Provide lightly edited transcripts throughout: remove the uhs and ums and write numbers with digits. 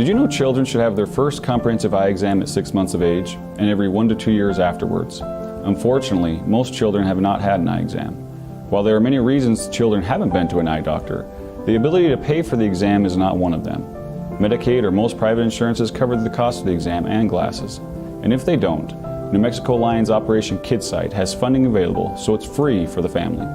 Did you know children should have their first comprehensive eye exam at 6 months of age and every 1 to 2 years afterwards? Unfortunately, most children have not had an eye exam. While there are many reasons children haven't been to an eye doctor, the ability to pay for the exam is not one of them. Medicaid or most private insurances cover the cost of the exam and glasses. And if they don't, New Mexico Lion's Operation Kids site has funding available, so it's free for the family.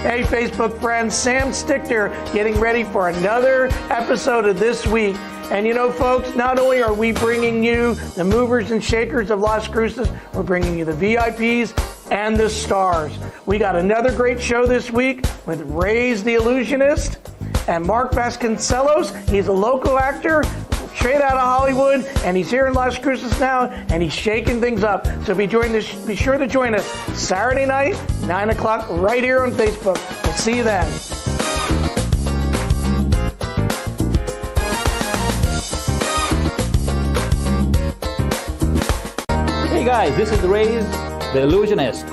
Hey Facebook friends, Sam Stichter getting ready for another episode of This Week. And you know folks, not only are we bringing you the movers and shakers of Las Cruces, we're bringing you the VIPs and the stars. We got another great show this week with Reyes the Illusionist and Mark Vasconcelos. He's a local actor straight out of Hollywood, and he's here in Las Cruces now, and he's shaking things up. So be sure to join us Saturday night, 9 o'clock, right here on Facebook. We'll see you then. Hey guys, this is Reyes the Illusionist,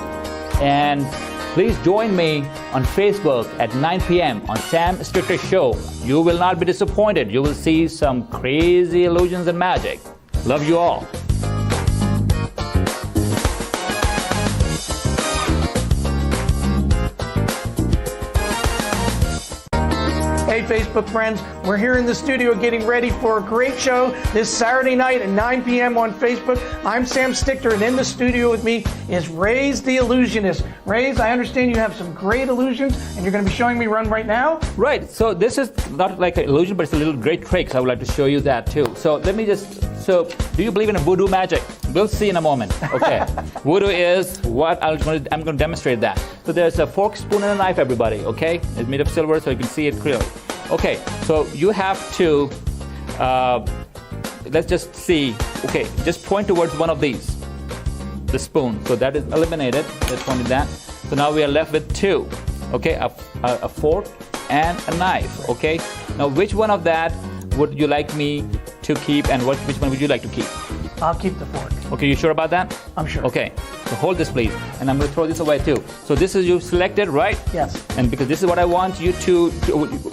and please join me on Facebook at 9 p.m. on Sam Stichter Show. You will not be disappointed. You will see some crazy illusions and magic. Love you all. Hey Facebook friends, we're here in the studio getting ready for a great show this Saturday night at 9 p.m. on Facebook. I'm Sam Stichter, and in the studio with me is Reyes the Illusionist. Reyes, I understand you have some great illusions, and you're going to be showing me one right now? Right, so this is not like an illusion, but it's a little great trick, so I would like to show you that too. So let me do you believe in voodoo magic? We'll see in a moment. Okay, voodoo is what I'm going to demonstrate that. So there's a fork, spoon, and a knife, everybody, okay? It's made of silver, so you can see it clearly. Okay, so you have to, let's just see, okay, just point towards one of these, the spoon. So that is eliminated, let's point at that. So now we are left with two, okay, a fork and a knife, okay? Now which one of that would you like me to keep, and which one would you like to keep? I'll keep the fork. Okay, you sure about that? I'm sure. Okay, so hold this please, and I'm going to throw this away too. So this is you selected, right? Yes. And because this is what I want you to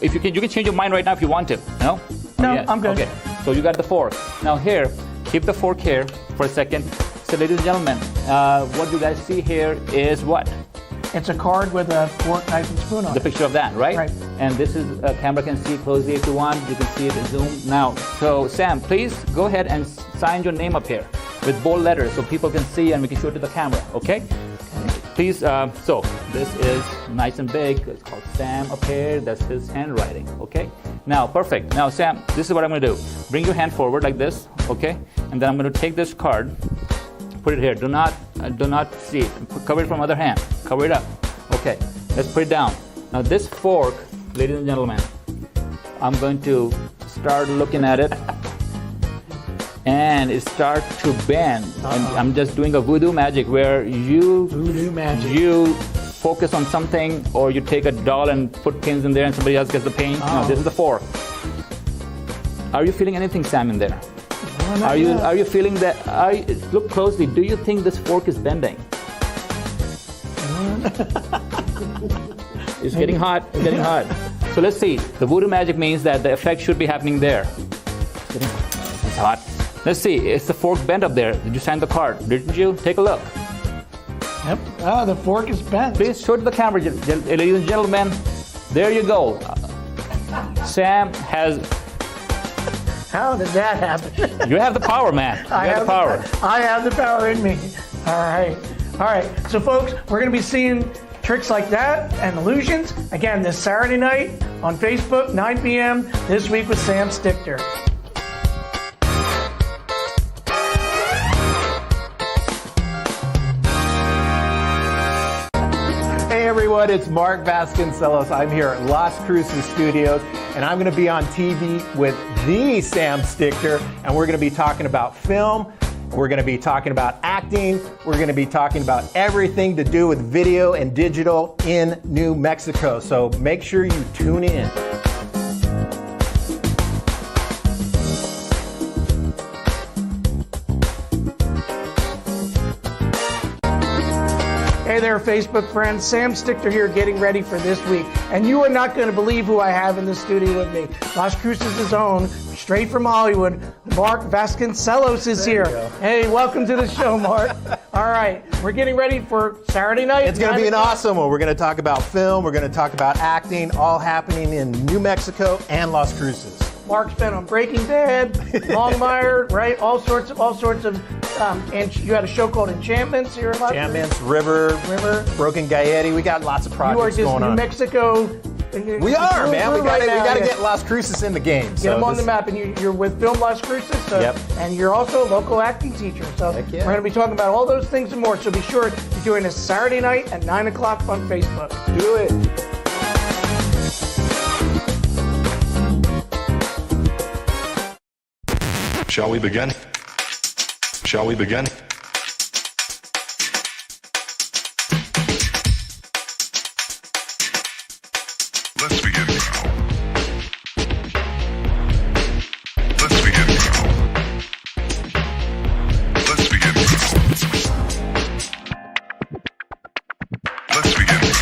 if you can change your mind right now if you want to. No? No, Yeah. I'm good. Okay, so you got the fork. Now here, keep the fork here for a second. So ladies and gentlemen, what you guys see here is what? It's a card with a fork, knife, and spoon on The it. picture of that, right? Right. And this is, camera can see closely if you want. You can see it in zoom. Now, so Sam, please go ahead and sign your name up here with bold letters so people can see and we can show it to the camera, okay? Please, so this is nice and big. It's called Sam up here. That's his handwriting, okay? Now, perfect. Now, Sam, this is what I'm gonna do. Bring your hand forward like this, okay? And then I'm gonna take this card, put it here. Do not see it. Cover it from other hand. Cover it up. Okay, let's put it down. Now this fork, ladies and gentlemen, I'm going to start looking at it, and it starts to bend. And I'm just doing a voodoo magic where you focus on something, or you take a doll and put pins in there, and somebody else gets the pain. No, this is the fork. Are you feeling anything, Sam, in there? Are you feeling that? Look closely. Do you think this fork is bending? It's getting hot. It's getting hot. So let's see. The voodoo magic means that the effect should be happening there. It's hot. Let's see. Is the fork bent up there? Did you sign the card? Didn't you? Take a look. Yep. The fork is bent. Please show it to the camera, ladies and gentlemen. There you go. Sam has. How did that happen? You have the power, man. You have the power. I have the power in me. All right. All right. So, folks, we're going to be seeing tricks like that and illusions again this Saturday night on Facebook, 9 p.m. This Week with Sam Stichter. Hey everyone, it's Mark Vasconcelos. I'm here at Las Cruces Studios, and I'm going to be on TV with the Sam Stichter, and we're going to be talking about film, we're going to be talking about acting, we're going to be talking about everything to do with video and digital in New Mexico. So make sure you tune in. Hey Hey there, Facebook friends. Sam Stichter here, getting ready for this week. And you are not going to believe who I have in the studio with me. Las Cruces' own, straight from Hollywood, Mark Vasconcelos is here. Hey, welcome to the show, Mark. All right, we're getting ready for Saturday night. It's going to be an awesome one. We're going to talk about film. We're going to talk about acting, all happening in New Mexico and Las Cruces. Mark's been on Breaking Bad, Longmire, right? All sorts of. And you had a show called Enchantments here in Las Cruces. Enchantments, River, Broken Gaietti. We got lots of projects going on. You are just New Mexico. We are, man. We got to get Las Cruces in the game. Get them on the map, and you're with Film Las Cruces, and you're also a local acting teacher. So we're going to be talking about all those things and more. So be sure to join us Saturday night at 9 o'clock on Facebook. Do it. Shall we begin? Shall we begin? Let's begin now. Let's begin now. Let's begin now. Let's begin now.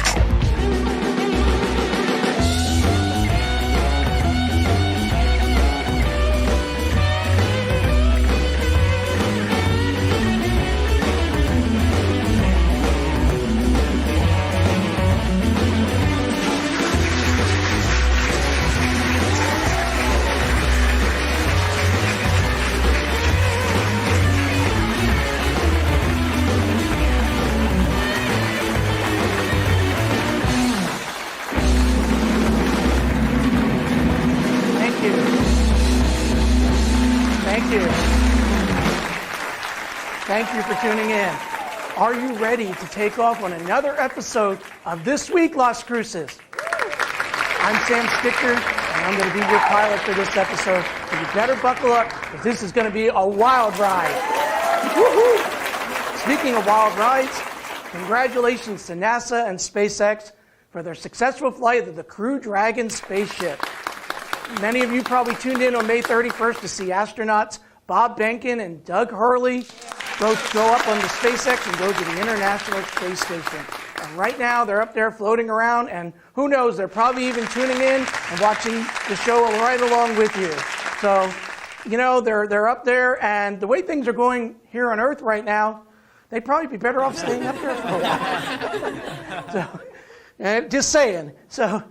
Thank you for tuning in. Are you ready to take off on another episode of This Week, Las Cruces? I'm Sam Stichter, and I'm going to be your pilot for this episode. So you better buckle up, because this is going to be a wild ride. Woohoo! Speaking of wild rides, congratulations to NASA and SpaceX for their successful flight of the Crew Dragon spaceship. Many of you probably tuned in on May 31st to see astronauts Bob Behnken and Doug Hurley both go up on the SpaceX and go to the International Space Station. And right now, they're up there floating around, and who knows, they're probably even tuning in and watching the show right along with you. So, you know, they're up there, and the way things are going here on Earth right now, they'd probably be better off staying up there for a while. So, just saying. So,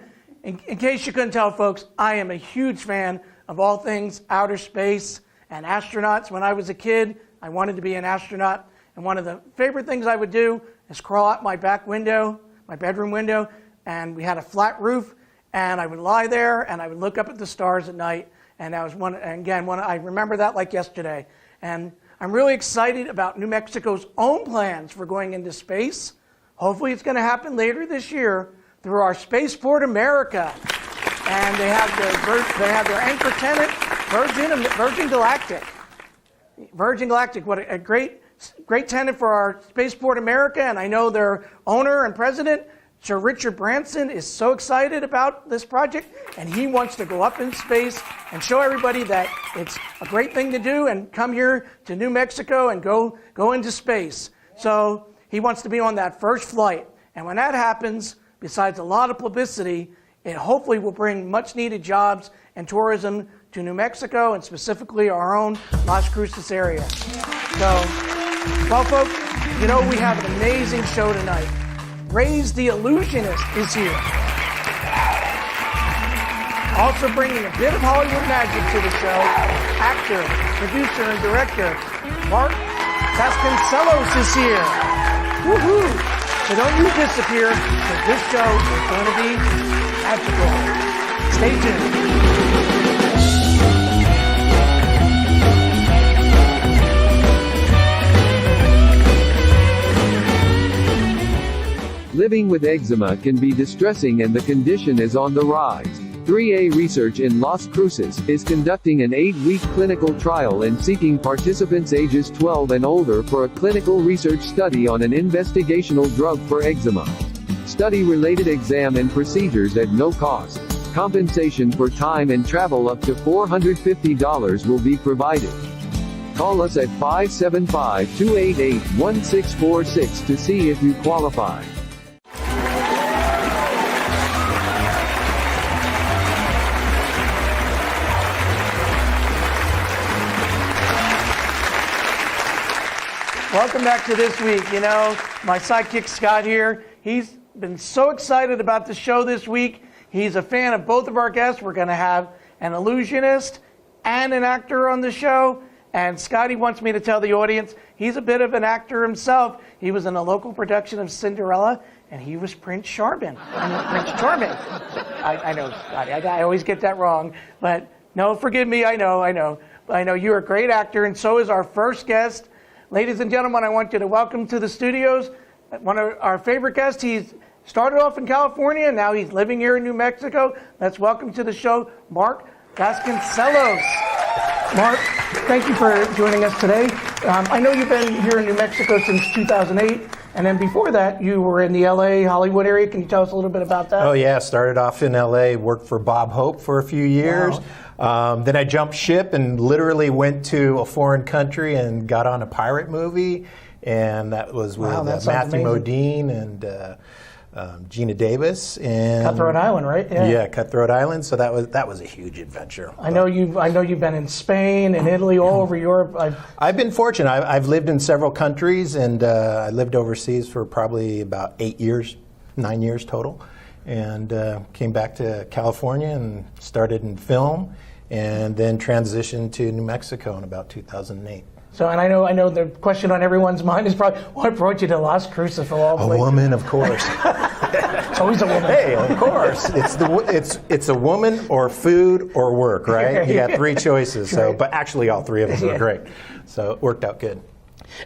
in case you couldn't tell, folks, I am a huge fan of all things outer space and astronauts. When I was a kid, I wanted to be an astronaut, and one of the favorite things I would do is crawl out my back window, my bedroom window, and we had a flat roof, and I would lie there, and I would look up at the stars at night, and I remember that like yesterday. And I'm really excited about New Mexico's own plans for going into space. Hopefully it's going to happen later this year through our Spaceport America. And they have their anchor tenant, Virgin Galactic. Virgin Galactic, what a great tenant for our Spaceport America, and I know their owner and president, Sir Richard Branson, is so excited about this project, and he wants to go up in space and show everybody that it's a great thing to do and come here to New Mexico and go into space. So he wants to be on that first flight, and when that happens, besides a lot of publicity, it hopefully will bring much needed jobs and tourism to New Mexico, and specifically our own Las Cruces area. So, well, folks, you know we have an amazing show tonight. Ray's the Illusionist is here. Also bringing a bit of Hollywood magic to the show, actor, producer, and director, Mark Vasconcelos is here. Woohoo! So don't you disappear, because this show is going to be magical. Stay tuned. Living with eczema can be distressing, and the condition is on the rise. 3A Research in Las Cruces is conducting an 8-week clinical trial and seeking participants ages 12 and older for a clinical research study on an investigational drug for eczema. Study-related exam and procedures at no cost. Compensation for time and travel up to $450 will be provided. Call us at 575-288-1646 to see if you qualify. Welcome back to This Week. You know, my sidekick Scott here, he's been so excited about the show this week. He's a fan of both of our guests. We're going to have an illusionist and an actor on the show. And Scotty wants me to tell the audience he's a bit of an actor himself. He was in a local production of Cinderella, and he was Prince Charming. Prince Charming. I know, Scotty. I always get that wrong. But no, forgive me. I know. You're a great actor, and so is our first guest. Ladies and gentlemen, I want you to welcome to the studios one of our favorite guests. He's started off in California, and now he's living here in New Mexico. Let's welcome to the show, Mark Vasconcellos. Mark, thank you for joining us today. I know you've been here in New Mexico since 2008, and then before that, you were in the LA, Hollywood area. Can you tell us a little bit about that? Oh yeah, started off in LA, worked for Bob Hope for a few years. Wow. Then I jumped ship and literally went to a foreign country and got on a pirate movie, and that was with Matthew Modine and Gina Davis and Cutthroat Island, right? Yeah, Cutthroat Island. So that was a huge adventure. I know you've been in Spain and Italy, all over Europe. I've been fortunate. I've lived in several countries, and I lived overseas for probably about 9 years total, and came back to California and started in film, and then transitioned to New Mexico in about 2008. So, and I know the question on everyone's mind is probably, what brought you to Las Cruces of all places? A woman, of course. It's always a woman. Hey, of course. It's a woman or food or work, right? You got three choices. So, but actually, all three of us are great. So it worked out good.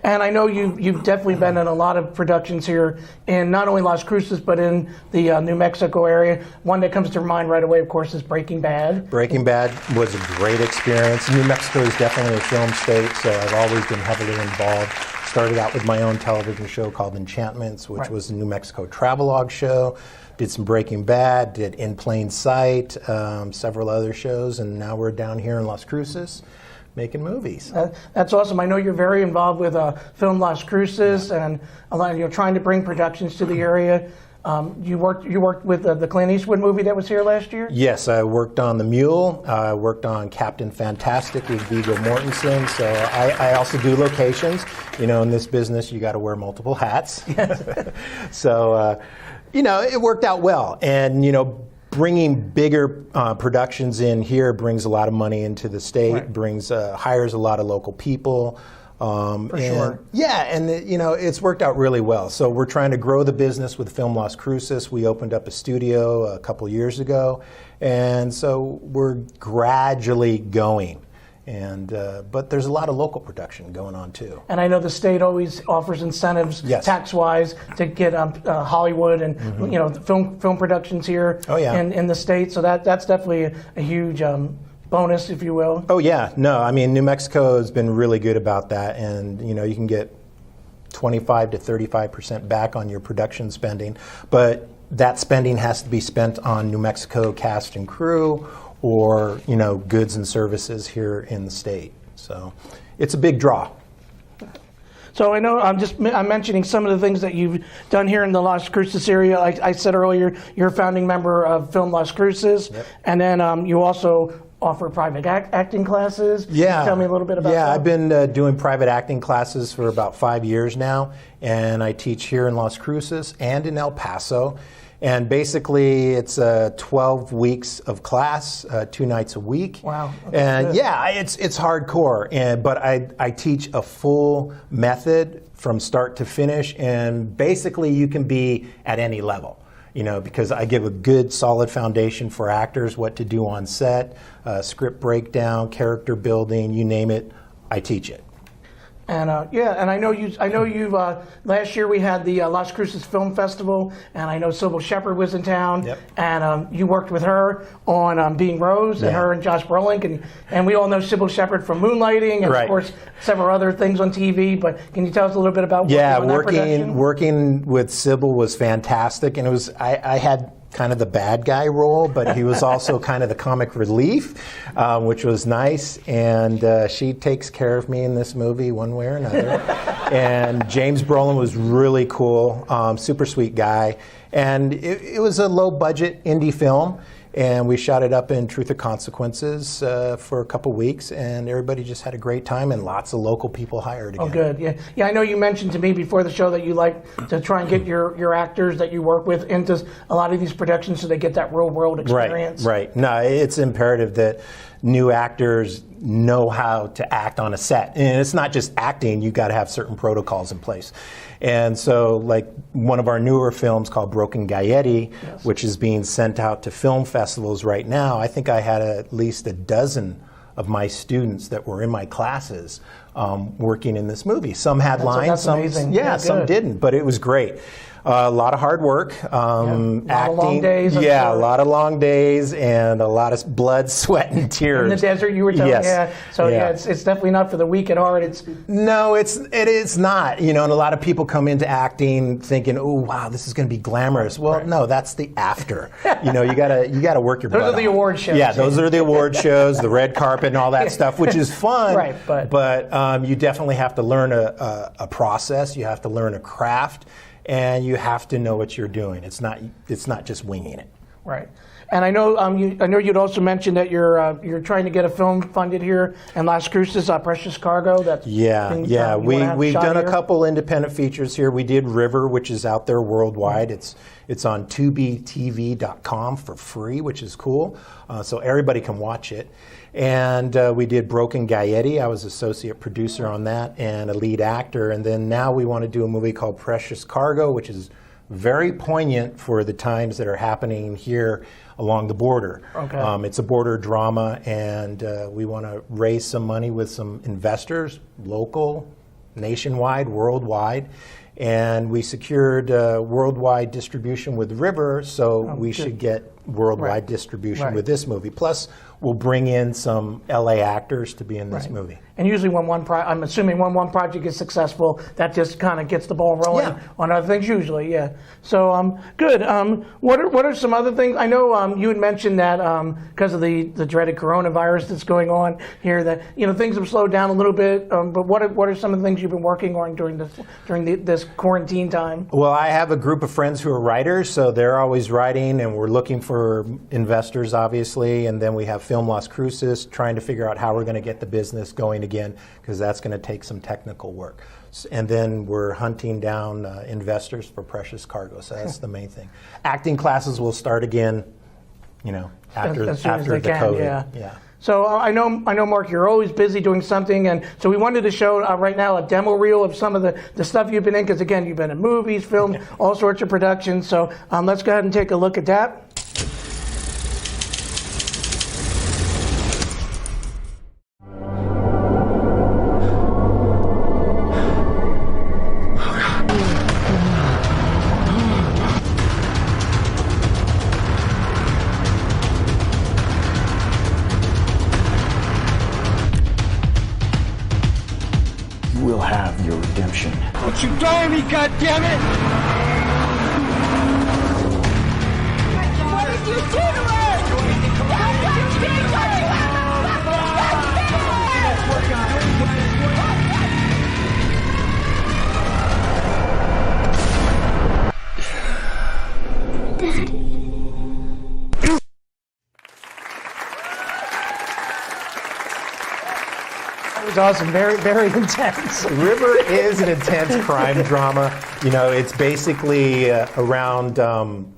And I know you've definitely been in a lot of productions here in not only Las Cruces, but in the New Mexico area. One that comes to mind right away, of course, is Breaking Bad. Breaking Bad was a great experience. New Mexico is definitely a film state, so I've always been heavily involved. Started out with my own television show called Enchantments, which was a New Mexico travelogue show. Did some Breaking Bad, did In Plain Sight, several other shows, and now we're down here in Las Cruces making movies. That's awesome. I know you're very involved with Film Las Cruces, and a lot, you're trying to bring productions to the area. You worked with the Clint Eastwood movie that was here last year? Yes, I worked on The Mule. I worked on Captain Fantastic with Viggo Mortensen. So I also do locations. You know, in this business, you got to wear multiple hats. Yes. So, it worked out well. And, bringing bigger productions in here brings a lot of money into the state, hires a lot of local people. For sure. Yeah, and it's worked out really well. So we're trying to grow the business with Film Las Cruces. We opened up a studio a couple years ago, and so we're gradually going. And but there's a lot of local production going on too. And I know the state always offers incentives, tax-wise, to get Hollywood and film productions here in the state. So that's definitely a huge bonus, if you will. Oh yeah, no, I mean New Mexico has been really good about that, and you can get 25 to 35% back on your production spending, but that spending has to be spent on New Mexico cast and crew, or goods and services here in the state. So it's a big draw. So I know I'm mentioning some of the things that you've done here in the Las Cruces area. I said earlier, you're a founding member of Film Las Cruces, and then you also offer private acting classes. Yeah. Can you tell me a little bit about that? Yeah, I've been doing private acting classes for about 5 years now, and I teach here in Las Cruces and in El Paso. And basically, it's 12 weeks of class, 2 nights a week. Wow. And yeah, it's hardcore. But I teach a full method from start to finish, and basically you can be at any level. Because I give a good, solid foundation for actors, what to do on set, script breakdown, character building, you name it, I teach it. And and I know you've last year we had the Las Cruces Film Festival, and I know Sybil Shepherd was in town, and you worked with her on Being Rose, and her and Josh Brolin, and we all know Sybil Shepherd from Moonlighting, and of course several other things on TV. But can you tell us a little bit about working with Sybil was fantastic, and it was I had kind of the bad guy role, but he was also kind of the comic relief, which was nice. And she takes care of me in this movie one way or another. And James Brolin was really cool, super sweet guy. And it was a low-budget indie film. And we shot it up in Truth or Consequences for a couple weeks, and everybody just had a great time, and lots of local people hired again. Oh, good. Yeah, yeah. I know you mentioned to me before the show that you like to try and get your actors that you work with into a lot of these productions so they get that real world experience. Right. No, it's imperative that new actors know how to act on a set, and it's not just acting. You got to have certain protocols in place. And so, like one of our newer films called Broken Gaietti, Yes. which is being sent out to film festivals right now, I think I had at least a dozen of my students that were in my classes working in this movie. Some had lines, that's some amazing. yeah, some good. didn't, but it was great. A lot of hard work, acting. lot of long days, I'm yeah, sure. a lot of long days and a lot of blood, sweat, and tears. In the desert, you were telling Yes. me. Yeah. So yeah, it's definitely not for the weak at heart. It's No, it is not. You know, and a lot of people come into acting thinking, "Oh, wow, this is going to be glamorous." Well, no, that's the after. You know, you gotta work your butt Those are the off. award shows. Yeah, those are the award shows, the red carpet, and all that stuff, which is fun. Right, but you definitely have to learn a process. You have to learn a craft, and you have to know what you're doing. It's not just winging it. right. And I know I know you'd also mentioned that you're trying to get a film funded here in Las Cruces, Precious Cargo. That's Yeah. you wanna have We've shot done a here? couple independent features here. We did River, which is out there worldwide. It's on tubetv.com for free, which is cool. So everybody can watch it. And we did Broken Gaietti. I was associate producer on that and a lead actor. And then now we want to do a movie called Precious Cargo, which is very poignant for the times that are happening here along the border. Okay. It's a border drama, and we want to raise some money with some investors, local, nationwide, worldwide. And we secured worldwide distribution with River, so we should get worldwide Right. distribution Right. with this movie. Plus, we'll bring in some LA actors to be in this movie. And usually when I'm assuming when one project is successful, that just kind of gets the ball rolling Yeah. on other things usually, yeah. So, good. What are some other things? I know you had mentioned that because of the dreaded coronavirus that's going on here, that things have slowed down a little bit. But what are some of the things you've been working on during this quarantine time? Well, I have a group of friends who are writers, so they're always writing, and we're looking for investors, obviously. And then we have Film Las Cruces, trying to figure out how we're going to get the business going again, because that's going to take some technical work. And then we're hunting down investors for Precious Cargo, so that's the main thing. Acting classes will start again, after as soon as they the can, COVID. yeah. So I know, Mark, you're always busy doing something, and so we wanted to show right now a demo reel of some of the stuff you've been in, because again, you've been in movies, films, all sorts of productions. So let's go ahead and take a look at that. You will have your redemption. Don't you dare me, goddammit! What did you do to her? What did you do to That was awesome. Very, very intense. River is an intense crime drama. It's basically around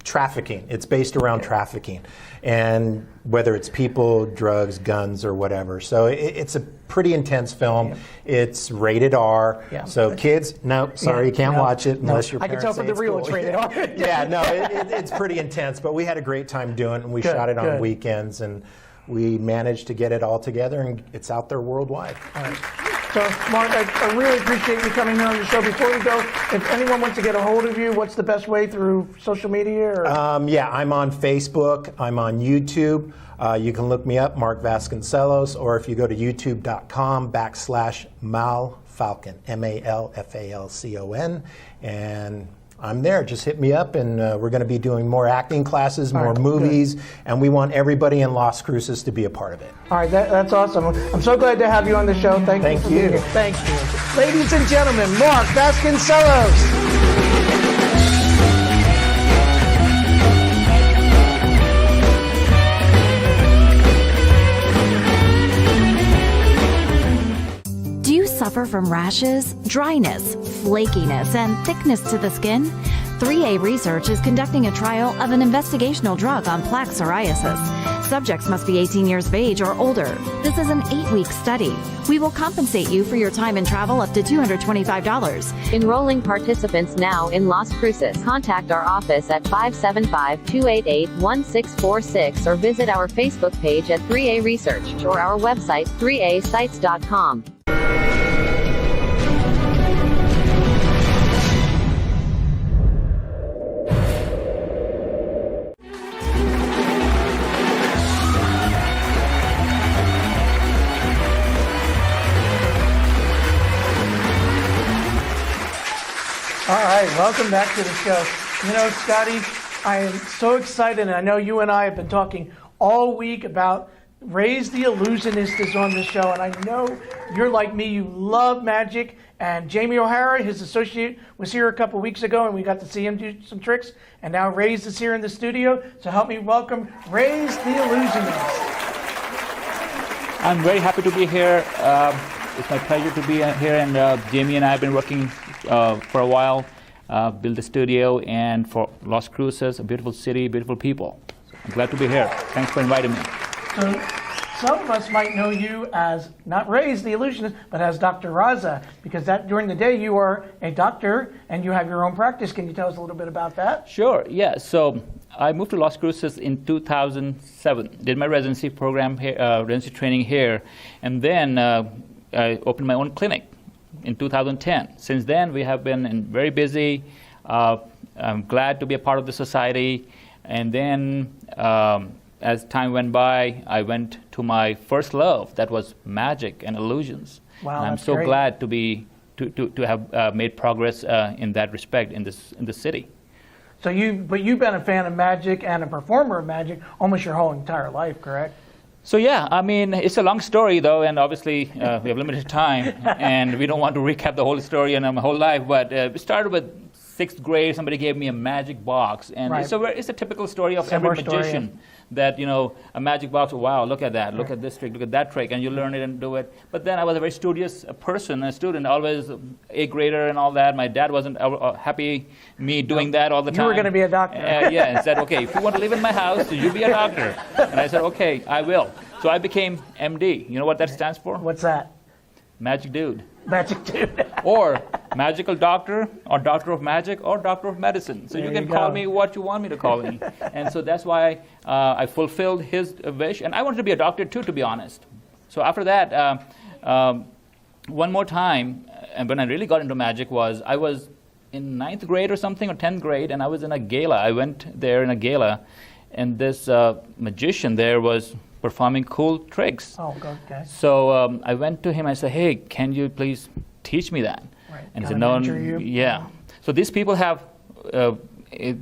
trafficking. It's based around trafficking, and whether it's people, drugs, guns, or whatever. So it's a pretty intense film. It's rated R. Yeah. So kids, no, sorry, you can't no, watch it no. unless your I can parents tell from say the it's reel cool. it's rated R. Yeah, no, it's pretty intense. But we had a great time doing it, and we Good, shot it on good. weekends, and we managed to get it all together, and it's out there worldwide. All right. So, Mark, I really appreciate you coming here on the show. Before we go, if anyone wants to get a hold of you, what's the best way, through social media? Or? Yeah, I'm on Facebook. I'm on YouTube. You can look me up, Mark Vasconcelos, or if you go to youtube.com/Malfalcon, MALFALCON, and I'm there. Just hit me up, and we're going to be doing more acting classes, more right, movies, and we want everybody in Las Cruces to be a part of it. All right, that's awesome. I'm so glad to have you on the show. Thank you. For being here. Thank you. Ladies and gentlemen, Mark Vasconcelos. Do you suffer from rashes, dryness, flakiness, and thickness to the skin? 3A Research is conducting a trial of an investigational drug on plaque psoriasis. Subjects must be 18 years of age or older. This is an 8-week study. We will compensate you for your time and travel up to $225. Enrolling participants now in Las Cruces. Contact our office at 575-288-1646 or visit our Facebook page at 3A Research or our website 3asites.com. All right, welcome back to the show. You know, Scotty, I am so excited, and I know you and I have been talking all week about Raise the Illusionist is on the show, and I know you're like me, you love magic, and Jamie O'Hara, his associate, was here a couple weeks ago, and we got to see him do some tricks, and now Raise is here in the studio, so help me welcome Raise the Illusionist. I'm very happy to be here. It's my pleasure to be here, and Jamie and I have been working for a while, build a studio, and for Las Cruces, a beautiful city, beautiful people. So I'm glad to be here. Thanks for inviting me. So some of us might know you as not Raise the Illusionist, but as Dr. Raza, because that during the day you are a doctor and you have your own practice. Can you tell us a little bit about that? Sure, yeah. So I moved to Las Cruces in 2007, did my residency program here, residency training here, and then I opened my own clinic in 2010. Since then, we have been very busy. I'm glad to be a part of the society. And then, as time went by, I went to my first love, that was magic and illusions. Wow, and I'm so great. glad to have made progress in that respect in this city. So you've been a fan of magic and a performer of magic almost your whole entire life, correct? So yeah, I mean, it's a long story though, and obviously we have limited time, and we don't want to recap the whole story and my whole life, but it started with 6th grade. Somebody gave me a magic box, and Right. it's a typical story of Similar every story, magician. That, you know, a magic box, wow, look at that, look at this trick, look at that trick, and you learn it and do it. But then I was a very studious person, a student, always 8th grader and all that. My dad wasn't happy me doing that all the time. You were going to be a doctor. Yeah, and said, okay, if you want to live in my house, you be a doctor. And I said, okay, I will. So I became MD. You know what that stands for? What's that? Magic Dude. Magic Dude. Or Magical Doctor, or Doctor of Magic, or Doctor of Medicine. So There you can you call go. me what you want me to call me. And so that's why I fulfilled his wish. And I wanted to be a doctor too, to be honest. So after that, one more time, and when I really got into magic was, I was in 9th grade or something, or 10th grade, and I was in a gala. I went there in a gala, and this magician there was performing cool tricks. Oh, okay. So I went to him. I said, "Hey, can you please teach me that?" Right. And he Kinda said, "No, mentor you? yeah." So these people have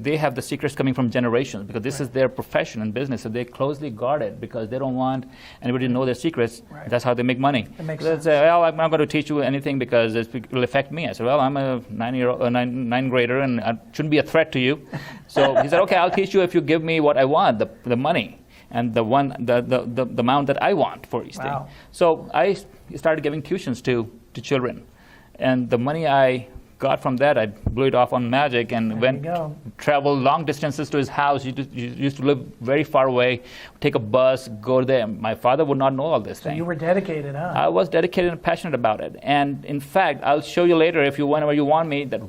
they have the secrets coming from generations, because this is their profession and business. So they closely guard it because they don't want anybody to know their secrets. Right. That's how they make money. That makes So they sense. say, "Well, I'm not going to teach you anything because it will affect me." I said, "Well, I'm a 9 grader, and I shouldn't be a threat to you." So he said, "Okay, I'll teach you if you give me what I want, the money, and the amount that I want for each Wow. thing." So I started giving tuitions to children, and the money I got from that, I blew it off on magic, and There went you go. traveled long distances to his house. He used to live very far away. Take a bus, go there. My father would not know all this So thing. you were dedicated, huh? I was dedicated and passionate about it. And in fact, I'll show you later, if you whenever you want me, that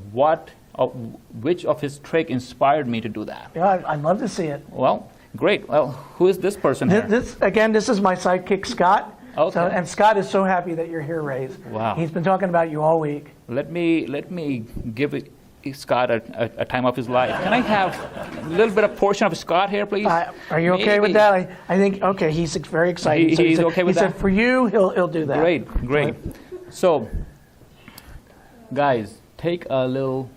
which of his trick inspired me to do that. Yeah, I'd love to see it. Well, great. Well, who is this person here? This is my sidekick, Scott. Okay. So, and Scott is so happy that you're here, Rays. Wow. He's been talking about you all week. Let me give Scott a time of his life. Can I have a little bit of portion of Scott here, please? Are you okay with Maybe. that? I think, okay, he's very excited. So He's said, okay with he that? said for you, he'll do that. Great. So, guys, take a little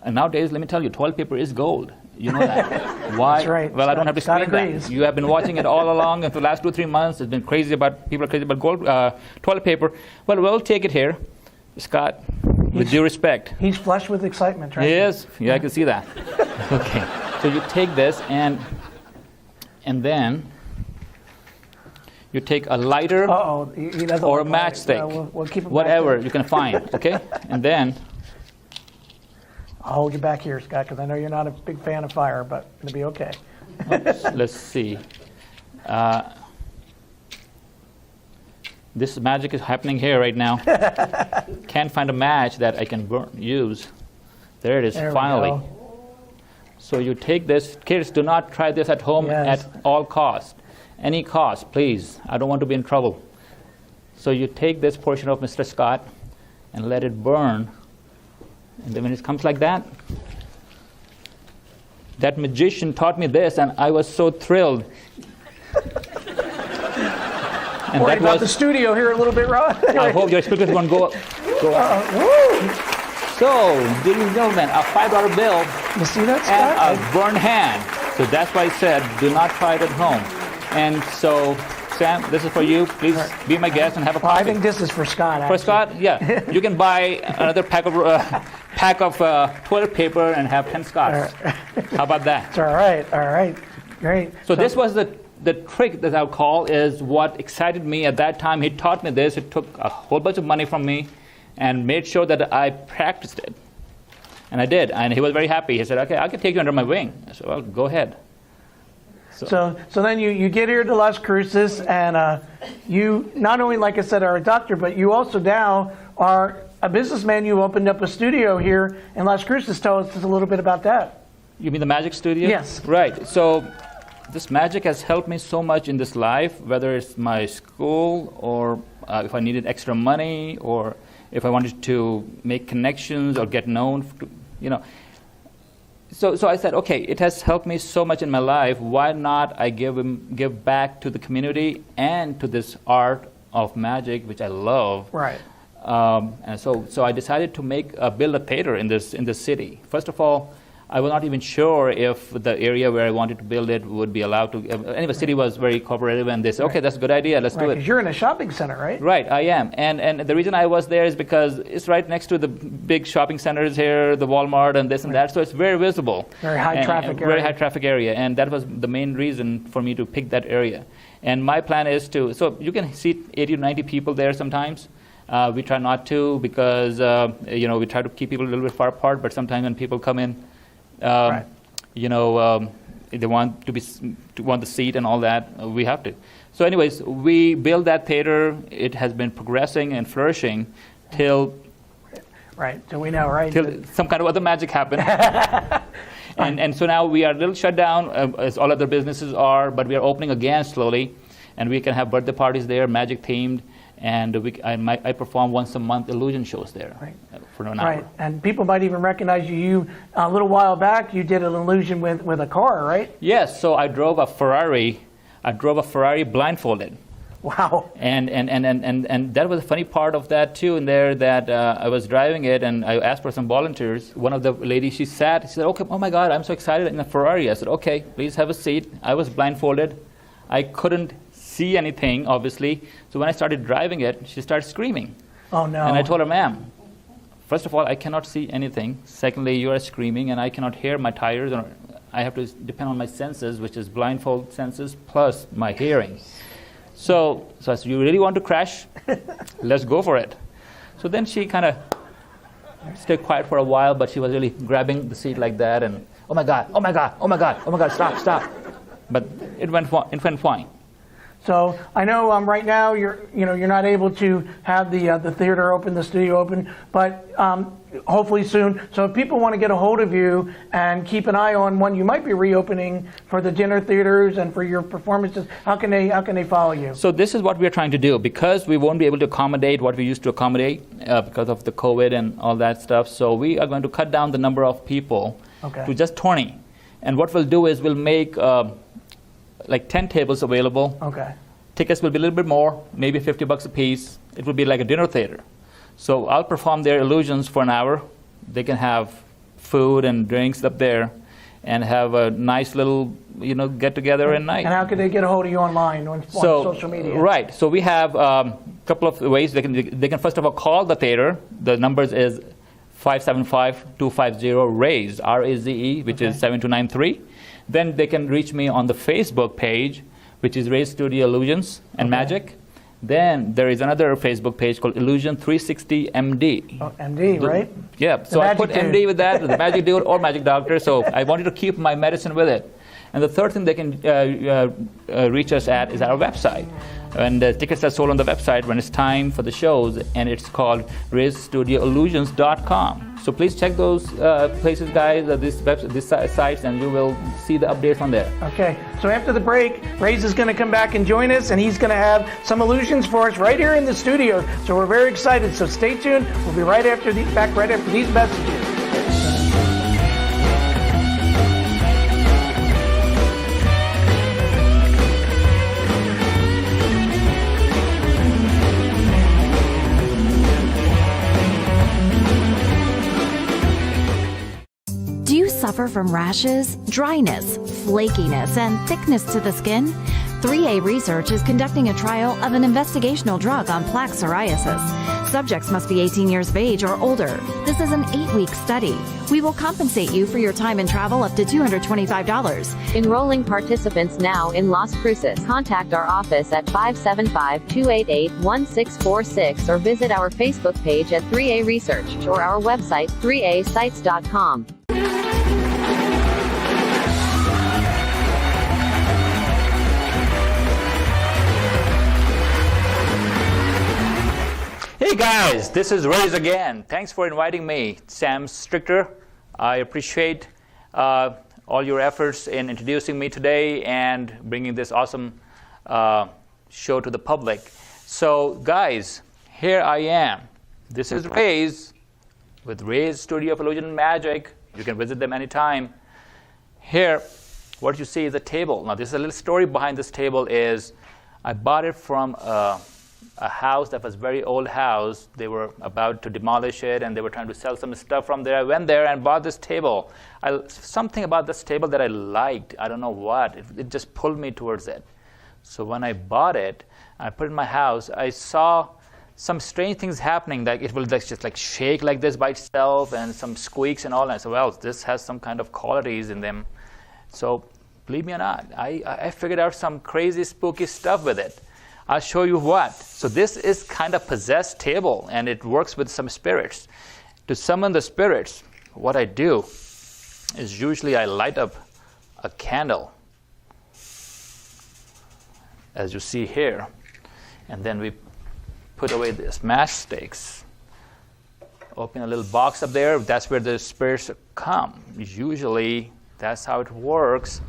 And nowadays, let me tell you, toilet paper is gold. You know that. Why? That's right. Well, I don't have to Scott explain agrees. that. You have been watching it all along, and for the last 2 or 3 months, it's been crazy about, people are crazy about gold, toilet paper. Well, we'll take it here. Scott, with due respect. He's flushed with excitement, right? He is. Yeah, I can see that. Okay. So you take this, and then you take a lighter He doesn't or a look like it. matchstick, We'll keep him whatever back you can find, okay? And then I'll hold you back here, Scott, because I know you're not a big fan of fire, but it'll be okay. let's see. This magic is happening here right now. Can't find a match that I can use. There it is, There we finally. go. So you take this. Kids, do not try this at home Yes. at all cost. Any cost, please. I don't want to be in trouble. So you take this portion of Mr. Scott and let it burn. And then when it comes like that, that magician taught me this, and I was so thrilled. And Worried that about the was, studio here a little bit, Ron. I hope your speakers are going to go up. So, ladies and gentlemen, a $5 bill You see that, Scott? and a burned hand. So that's why I said, do not try it at home. And so, Sam, this is for you. Please be my guest and have a Well, I coffee. think this is for Scott, For actually. Scott, yeah. You can buy another pack of toilet paper and have 10 Scots. How about that? It's all right, great. So this was the trick that I'll call is what excited me at that time. He taught me this. It took a whole bunch of money from me and made sure that I practiced it. And I did. And he was very happy. He said, okay, I can take you under my wing. I said, well, go ahead. So then you get here to Las Cruces, and you not only, like I said, are a doctor, but you also now are a businessman. You opened up a studio here in Las Cruces. Tell us just a little bit about that. You mean the magic studio? Yes. Right. So this magic has helped me so much in this life, whether it's my school or if I needed extra money or if I wanted to make connections or get known, So I said, okay, it has helped me so much in my life. Why not I give back to the community and to this art of magic, which I love. Right. And so I decided to build a theater in this city. First of all, I was not even sure if the area where I wanted to build it would be allowed to. Anyway, the city was very cooperative, and they said, okay, that's a good idea, let's do it. Because you're in a shopping center, right? Right, I am. And the reason I was there is because it's right next to the big shopping centers here, the Walmart and this and that, so it's very visible. Very high traffic area. Very high traffic area, and that was the main reason for me to pick that area. And my plan is so you can seat 80 to 90 people there sometimes. We try not to because, we try to keep people a little bit far apart, but sometimes when people come in, Right. they want want the seat and all that. We have to. So, anyways, we built that theater. It has been progressing and flourishing till Right. So we know, right? till some kind of other magic happened. and so now we are a little shut down, as all other businesses are, but we are opening again slowly, and we can have birthday parties there, magic themed. And I perform once a month illusion shows there for an hour. Right, and people might even recognize you. A little while back, you did an illusion with a car, right? Yes, so I drove a Ferrari. Blindfolded. Wow. And that was a funny part of that too. In there, that I was driving it, and I asked for some volunteers. One of the ladies, she said, "Okay, oh my God, I'm so excited in a Ferrari." I said, "Okay, please have a seat." I was blindfolded. I couldn't see anything, obviously. So when I started driving it, she started screaming. Oh, no. And I told her, "Ma'am, first of all, I cannot see anything. Secondly, you are screaming, and I cannot hear my tires. Or I have to depend on my senses, which is blindfold senses, plus my hearing." So I said, "You really want to crash? Let's go for it." So then she kind of stayed quiet for a while, but she was really grabbing the seat like that, and, "Oh my God, oh my God, oh my God, oh my God, stop." But it went fine. So I know right now you're not able to have the theater open, the studio open, but hopefully soon. So if people want to get a hold of you and keep an eye on when you might be reopening for the dinner theaters and for your performances, how can they follow you? So this is what we are trying to do, because we won't be able to accommodate what we used to accommodate because of the COVID and all that stuff. So we are going to cut down the number of people to just 20. And what we'll do is we'll make like 10 tables available. Okay. Tickets will be a little bit more, maybe $50 a piece. It will be like a dinner theater. So I'll perform their illusions for an hour. They can have food and drinks up there, and have a nice little, get together at night. And how can they get a hold of you online on social media? Right. So we have a couple of ways. They can first of all call the theater. The numbers is 575-250-RAZE, R-A-Z-E, which is 7293. Then they can reach me on the Facebook page, which is RAZE Studio Illusions and Magic. Then there is another Facebook page called Illusion 360 MD. Oh, MD, right? Yeah, so I put MD with that, the Magic Dude or Magic Doctor, so I wanted to keep my medicine with it. And the third thing they can reach us at is our website. And the tickets are sold on the website when it's time for the shows, and it's called RazeStudioIllusions.com. So please check those places, guys, these sites, and you will see the updates on there. Okay, so after the break, Raze is going to come back and join us, and he's going to have some illusions for us right here in the studio. So we're very excited. So stay tuned. We'll be back right after these messages. Do you suffer from rashes, dryness, flakiness, and thickness to the skin? 3A Research is conducting a trial of an investigational drug on plaque psoriasis. Subjects must be 18 years of age or older. This is an 8-week study. We will compensate you for your time and travel up to $225. Enrolling participants now in Las Cruces. Contact our office at 575-288-1646 or visit our Facebook page at 3A Research or our website 3asites.com. Hey guys, this is Raze again. Thanks for inviting me, Sam Stricker. I appreciate all your efforts in introducing me today and bringing this awesome show to the public. So guys, here I am. This is Raze with Raze Studio of Illusion and Magic. You can visit them anytime. Here, what you see is a table. Now, there's a little story behind this table. Is I bought it from a house that was a very old house. They were about to demolish it, and they were trying to sell some stuff from there. I went there and bought this table. Something about this table that I liked. I don't know what. It just pulled me towards it. So when I bought it, I put it in my house, I saw some strange things happening. Like it will just like shake like this by itself, and some squeaks and all that. So well, this has some kind of qualities in them. So believe me or not, I figured out some crazy spooky stuff with it. I'll show you what. So this is kind of possessed table, and it works with some spirits. To summon the spirits, what I do is usually I light up a candle, as you see here, and then we put away these matchsticks. Open a little box up there. That's where the spirits come. Usually, that's how it works.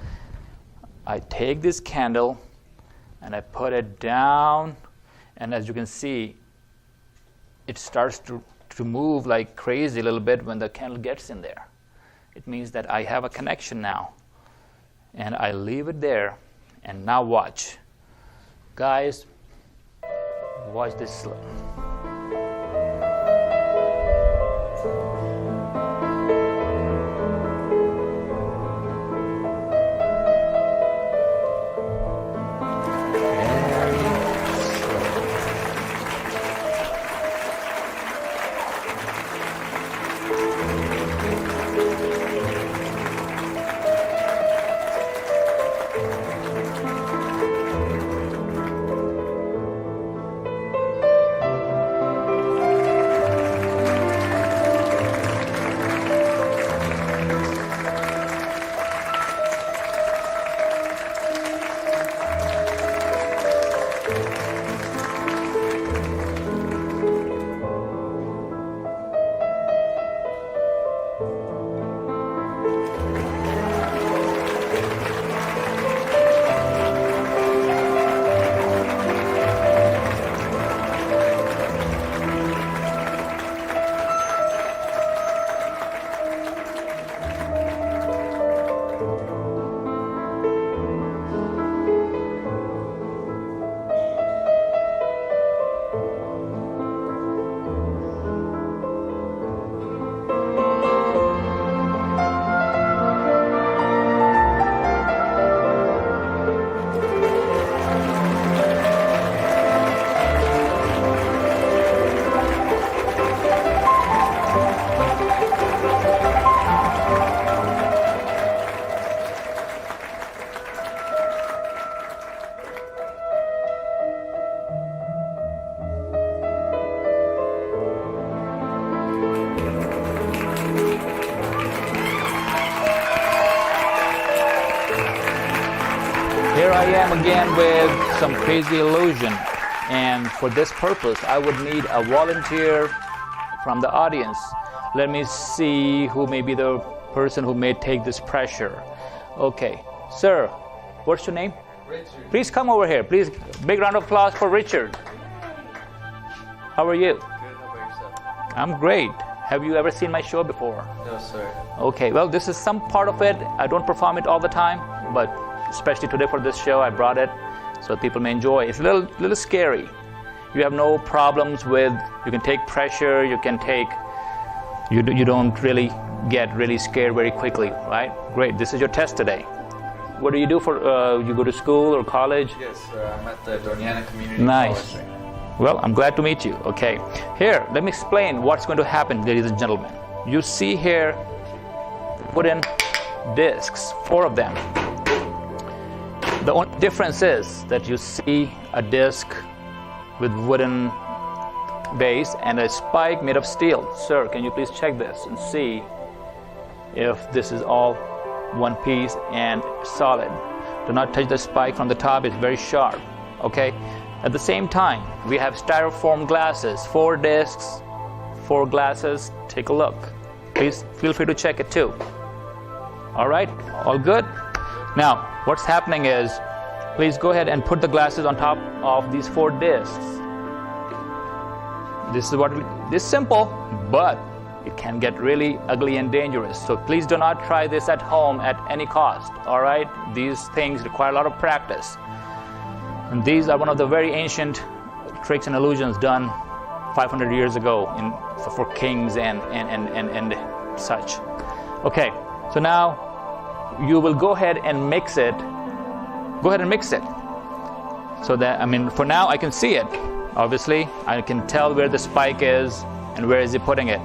I take this candle and I put it down, and as you can see, it starts to move like crazy a little bit when the candle gets in there. It means that I have a connection now. And I leave it there, and now watch. Guys, watch this slow. begin with some crazy illusion. And for this purpose, I would need a volunteer from the audience. Let me see who may be the person who may take this pressure. Okay, sir, what's your name? Richard. Please come over here. Please, big round of applause for Richard. How are you? Good, how about yourself? I'm great. Have you ever seen my show before? No, sir. Okay, well, this is some part of it. I don't perform it all the time, but especially today for this show, I brought it so people may enjoy. It's a little scary. You have no problems with, you can take pressure, you can take, you don't really get really scared very quickly, right? Great, this is your test today. What do you do for, you go to school or college? Yes, sir. I'm at the Doniana Community Nice. College. Well, I'm glad to meet you. Okay, here, let me explain what's going to happen, ladies and gentlemen. You see here wooden discs, 4 of them. The only difference is that you see a disc with wooden base and a spike made of steel. Sir, can you please check this and see if this is all one piece and solid? Do not touch the spike from the top, it's very sharp, okay? At the same time, we have styrofoam glasses, 4 discs, 4 glasses. Take a look. Please feel free to check it too. All right, all good? Now, what's happening is, please go ahead and put the glasses on top of these 4 discs. This is simple, but it can get really ugly and dangerous. So please do not try this at home at any cost, all right? These things require a lot of practice. And these are one of the very ancient tricks and illusions done 500 years ago for kings and such. Okay, so now you will go ahead and mix it. Go ahead and mix it. So that, I mean, for now I can see it. Obviously, I can tell where the spike is and where is he putting it.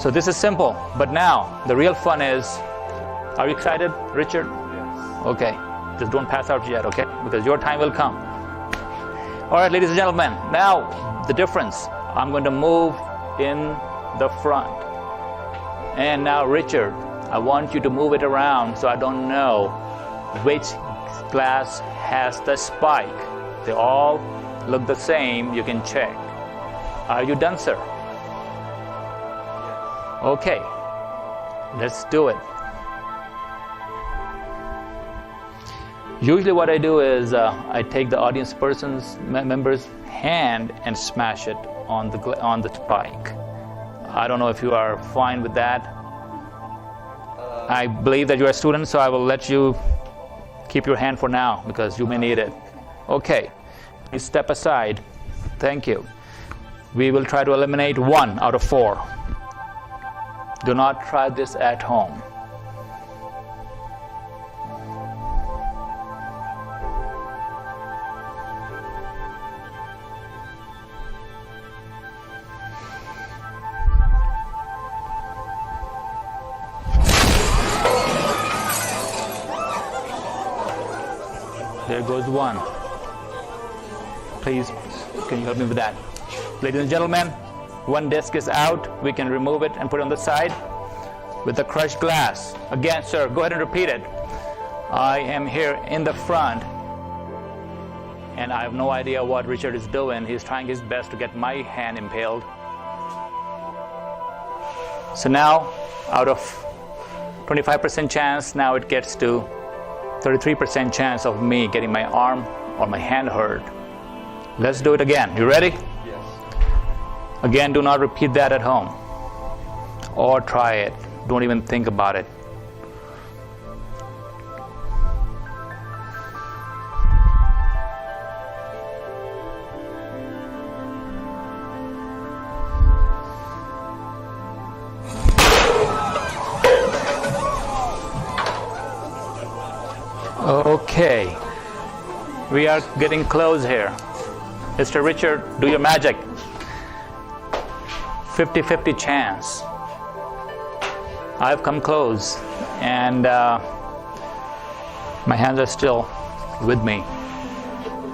So this is simple, but now the real fun is, are you excited, Richard? Yes. Okay, just don't pass out yet, okay? Because your time will come. All right, ladies and gentlemen, now the difference. I'm going to move in the front. And now, Richard, I want you to move it around so I don't know which glass has the spike. They all look the same, you can check. Are you done, sir? Okay, let's do it. Usually what I do is I take the audience member's hand and smash it on the spike. I don't know if you are fine with that. I believe that you are a student, so I will let you keep your hand for now because you may need it. Okay, please step aside. Thank you. We will try to eliminate 1 out of 4. Do not try this at home. There goes 1. Please, can you help me with that? Ladies and gentlemen, 1 disc is out. We can remove it and put it on the side with the crushed glass. Again, sir, go ahead and repeat it. I am here in the front, and I have no idea what Richard is doing. He's trying his best to get my hand impaled. So now, out of 25% chance, now it gets to 33% chance of me getting my arm or my hand hurt. Let's do it again. You ready? Yes. Again, do not repeat that at home or try it. Don't even think about it. Okay, we are getting close here. Mr. Richard, do your magic. 50-50 chance. I've come close, and my hands are still with me.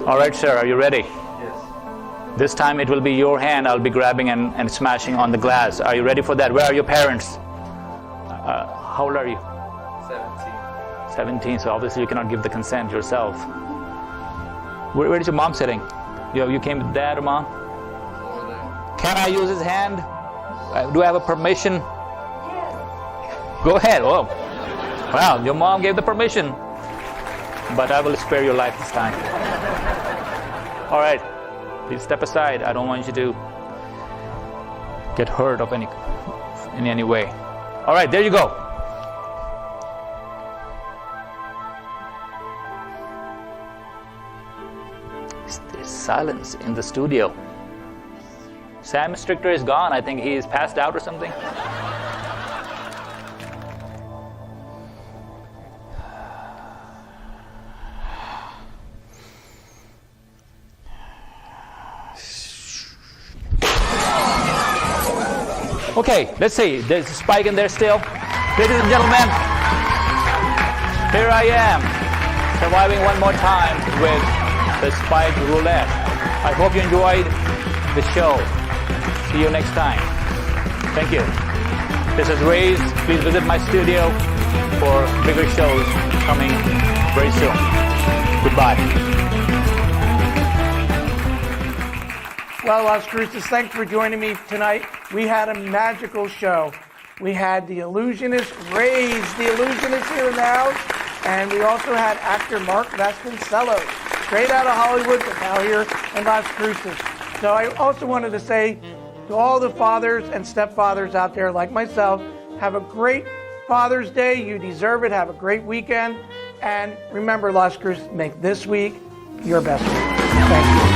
All right, sir, are you ready? Yes. This time it will be your hand I'll be grabbing and smashing on the glass. Are you ready for that? Where are your parents? How old are you? 17. 17, so obviously you cannot give the consent yourself. Where is your mom sitting? You came with dad or mom? Over there. Can I use his hand? Do I have a permission? Go ahead. Oh, well, your mom gave the permission, but I will spare your life this time. All right, please step aside. I don't want you to get hurt of in any way. All right, there you go. There's silence in the studio. Sam Stricker is gone. I think he's passed out or something. Okay, let's see. There's a spike in there still. Ladies and gentlemen, here I am, surviving one more time with the spike roulette. I hope you enjoyed the show. See you next time. Thank you. This is Ray's. Please visit my studio for bigger shows coming very soon. Goodbye. Well, Las Cruces, thanks for joining me tonight. We had a magical show. We had the illusionist Rays, the illusionist here in the house, and we also had actor Mark Vasconcellos, straight out of Hollywood, but now here in Las Cruces. So I also wanted to say to all the fathers and stepfathers out there like myself, have a great Father's Day. You deserve it. Have a great weekend. And remember, Las Cruces, make this week your best week. Thank you.